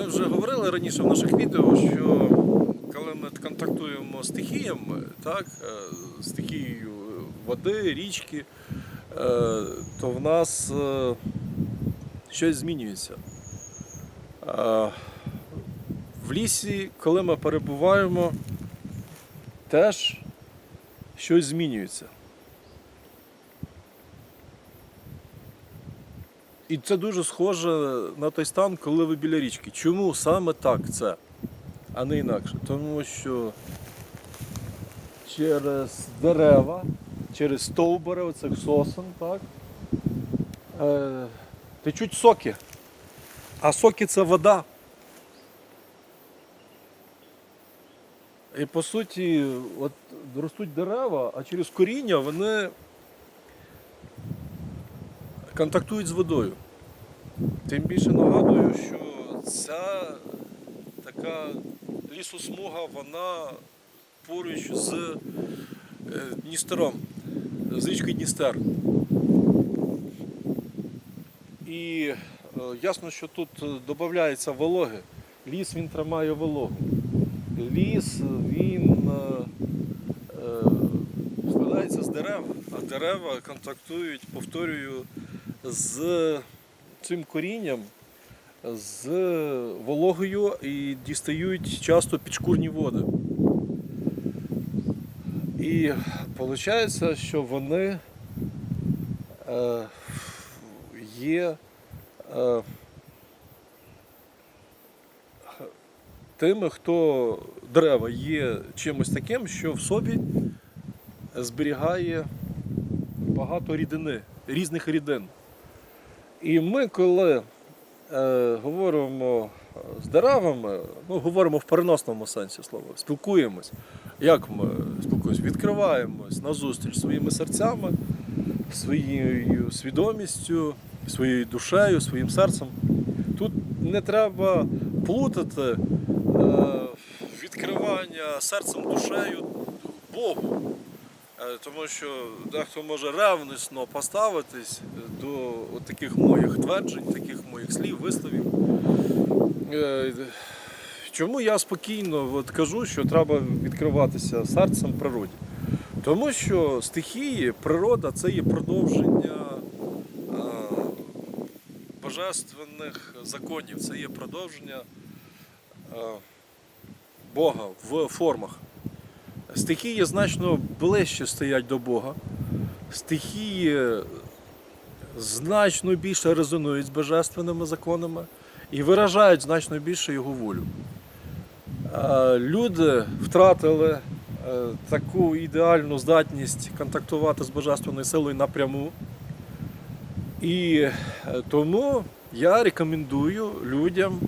Ми вже говорили раніше в наших відео, що коли ми контактуємо з стихіями, так, стихією води, річки, то в нас щось змінюється. В лісі, коли ми перебуваємо, теж щось змінюється. І це дуже схоже на той стан, коли ви біля річки. Чому саме так це, а не інакше? Тому що через дерева, через стовбури оцих сосен, так, течуть соки. А соки – це вода. І по суті, от ростуть дерева, а через коріння вони контактують з водою. Тим більше нагадую, що ця така лісосмуга, вона поруч з Дністром, з річкою Дністер. І ясно, що тут додається вологи. Ліс, він тримає вологу. Ліс, він складається з дерев, а дерева контактують, повторюю, з цим корінням, з вологою і дістають часто підшкурні води. І виходить, що вони є тими, хто дерева є чимось таким, що в собі зберігає багато рідини, різних рідин. І ми, коли говоримо з деревами, говоримо в переносному сенсі слова, спілкуємось. Як ми спілкуємось? Відкриваємось назустріч своїми серцями, своєю свідомістю, своєю душею, своїм серцем. Тут не треба плутати відкривання серцем, душею Богу. Тому що дехто може ревностно поставитись до таких моїх тверджень, таких моїх слів, висловів. Чому я спокійно кажу, що треба відкриватися серцем природі? Тому що стихії, природа – це є продовження божественних законів, це є продовження Бога в формах. Стихії значно ближче стоять до Бога. Стихії значно більше резонують з божественними законами і виражають значно більше Його волю. Люди втратили таку ідеальну здатність контактувати з божественною силою напряму. І тому я рекомендую людям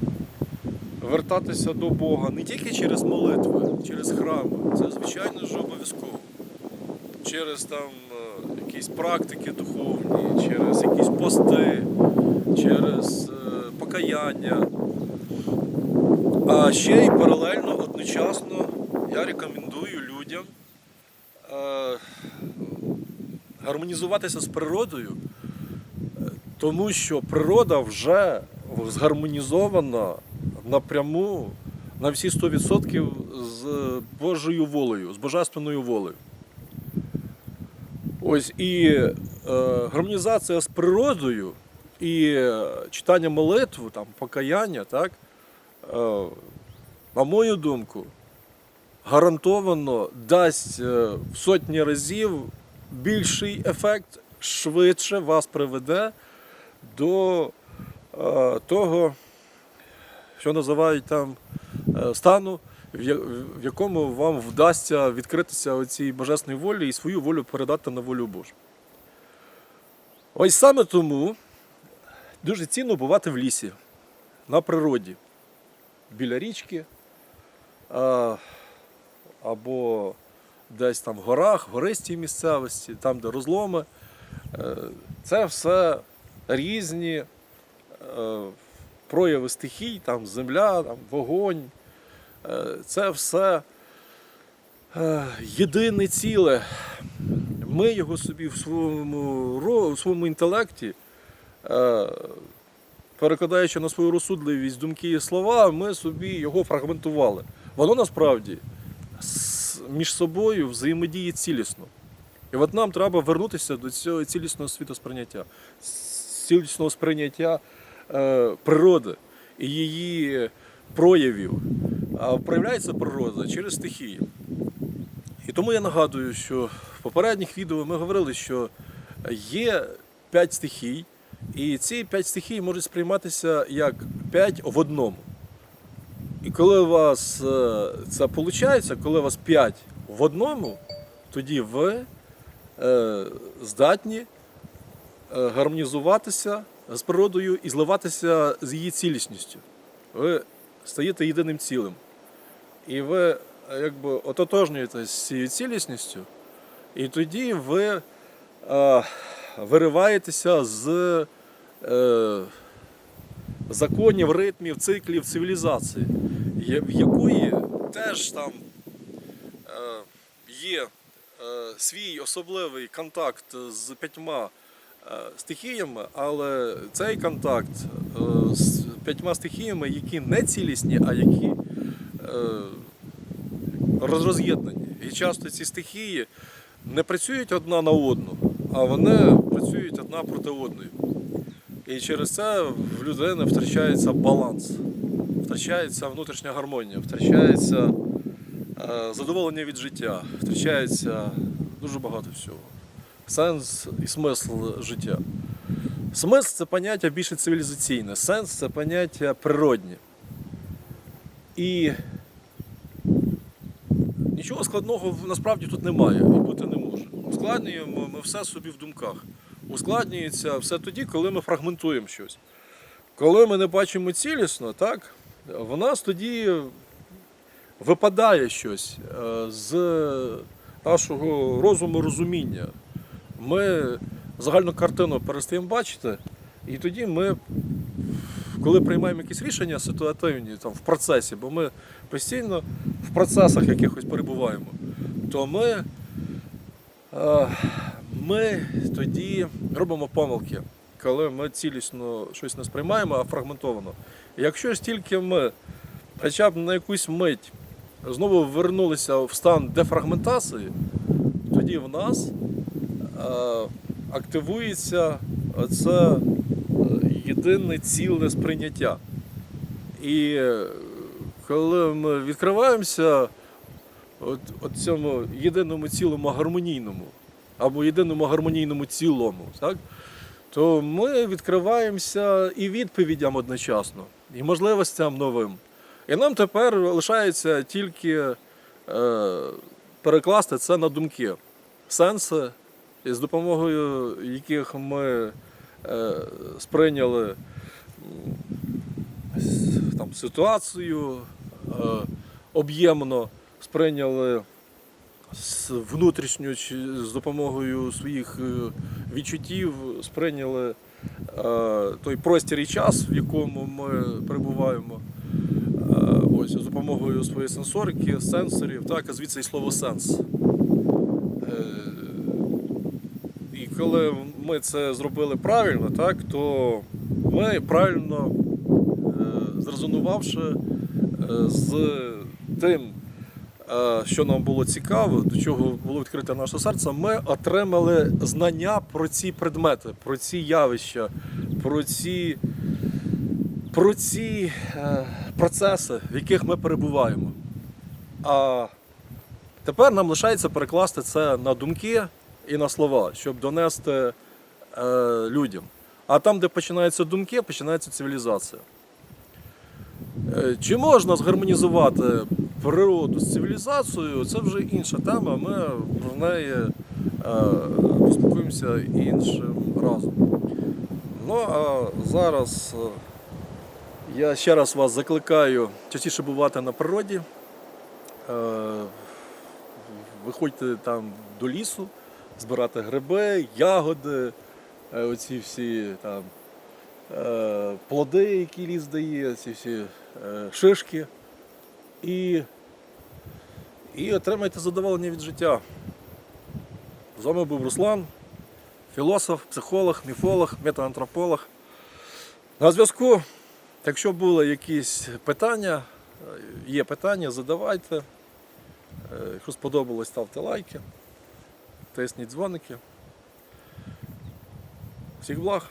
вертатися до Бога не тільки через молитви, через храми, це звичайно ж обов'язково. Через там якісь практики духовні, через якісь пости, через покаяння. А ще й паралельно, одночасно я рекомендую людям гармонізуватися з природою, тому що природа вже згармонізована напряму на всі 100% з Божою волею, з божественною волею. Ось і гармонізація з природою і читання молитв, там, покаяння, так, на мою думку, гарантовано дасть в сотні разів більший ефект, швидше вас приведе до того, що називають там стану, в якому вам вдасться відкритися оцій божественній волі і свою волю передати на волю Божу. Ось саме тому дуже цінно бувати в лісі, на природі, біля річки, або десь там в горах, гористій місцевості, там, де розломи. Це все різні прояви стихій, там земля, там вогонь. Це все єдине ціле. Ми його собі в своєму інтелекті перекладаючи на свою розсудливість думки і слова, ми собі його фрагментували. Воно насправді між собою взаємодіє цілісно. І от нам треба вернутися до цього цілісного світосприйняття, цілісного сприйняття природи і її проявів. А проявляється природа через стихії. І тому я нагадую, що в попередніх відео ми говорили, що є 5 стихій, і ці 5 стихій можуть сприйматися як 5 в одному. І коли у вас це виходить, коли у вас 5 в одному, тоді ви здатні гармонізуватися з природою і зливатися з її цілісністю. Ви стаєте єдиним цілим. І ви якби ототожнюєтесь з цією цілісністю, і тоді ви вириваєтеся з законів, ритмів, циклів цивілізації, в якої теж там є свій особливий контакт з 5 стихіями, але цей контакт з 5 стихіями, які не цілісні, а які роз'єднані. І часто ці стихії не працюють одна на одну, а вони працюють одна проти одної. І через це в людини втрачається баланс, втрачається внутрішня гармонія, втрачається задоволення від життя, втрачається дуже багато всього. Сенс і смисл життя. Смисл – це поняття більше цивілізаційне, сенс – це поняття природнє. І нічого складного насправді тут немає і бути не може. Ускладнюємо ми все собі в думках. Ускладнюється все тоді, коли ми фрагментуємо щось. Коли ми не бачимо цілісно, так, в нас тоді випадає щось з нашого розуму, розуміння. Ми загальну картину перестаємо бачити, і тоді ми, коли приймаємо якісь рішення ситуативні там, в процесі, бо ми постійно в процесах якихось перебуваємо, то ми тоді робимо помилки, коли ми цілісно щось не сприймаємо, а фрагментовано. І якщо ж тільки ми хоча б на якусь мить знову вернулися в стан дефрагментації, тоді в нас активується це єдине ціле сприйняття. І коли ми відкриваємося цьому єдиному цілому гармонійному, або єдиному гармонійному цілому, так, то ми відкриваємося і відповідям одночасно, і можливостям новим. І нам тепер лишається тільки перекласти це на думки, сенси, з допомогою яких ми сприйняли там, ситуацію об'ємно, сприйняли внутрішню, з допомогою своїх відчуттів, сприйняли той простір і час, в якому ми перебуваємо, ось, з допомогою своєї сенсорики, сенсорів, так, а звідси і слово сенс. І коли ми це зробили правильно, так, то ми правильно, зрезонувавши з тим, що нам було цікаво, до чого було відкрите наше серце, ми отримали знання про ці предмети, про ці явища, про ці процеси, в яких ми перебуваємо. А тепер нам лишається перекласти це на думки і на слова, щоб донести людям. А там, де починаються думки, починається цивілізація. Чи можна згармонізувати природу з цивілізацією, це вже інша тема, ми про неї поспілкуємося іншим разом. Ну, а зараз я ще раз вас закликаю частіше бувати на природі, виходьте там до лісу, збирати гриби, ягоди, оці всі там плоди, які ліс дає, ці всі шишки, і отримайте задоволення від життя. З вами був Руслан, філософ, психолог, міфолог, метаантрополог. На зв'язку, якщо були якісь питання, є питання, задавайте. Якщо сподобалось, ставте лайки, тисніть дзвоники. Всіх благ!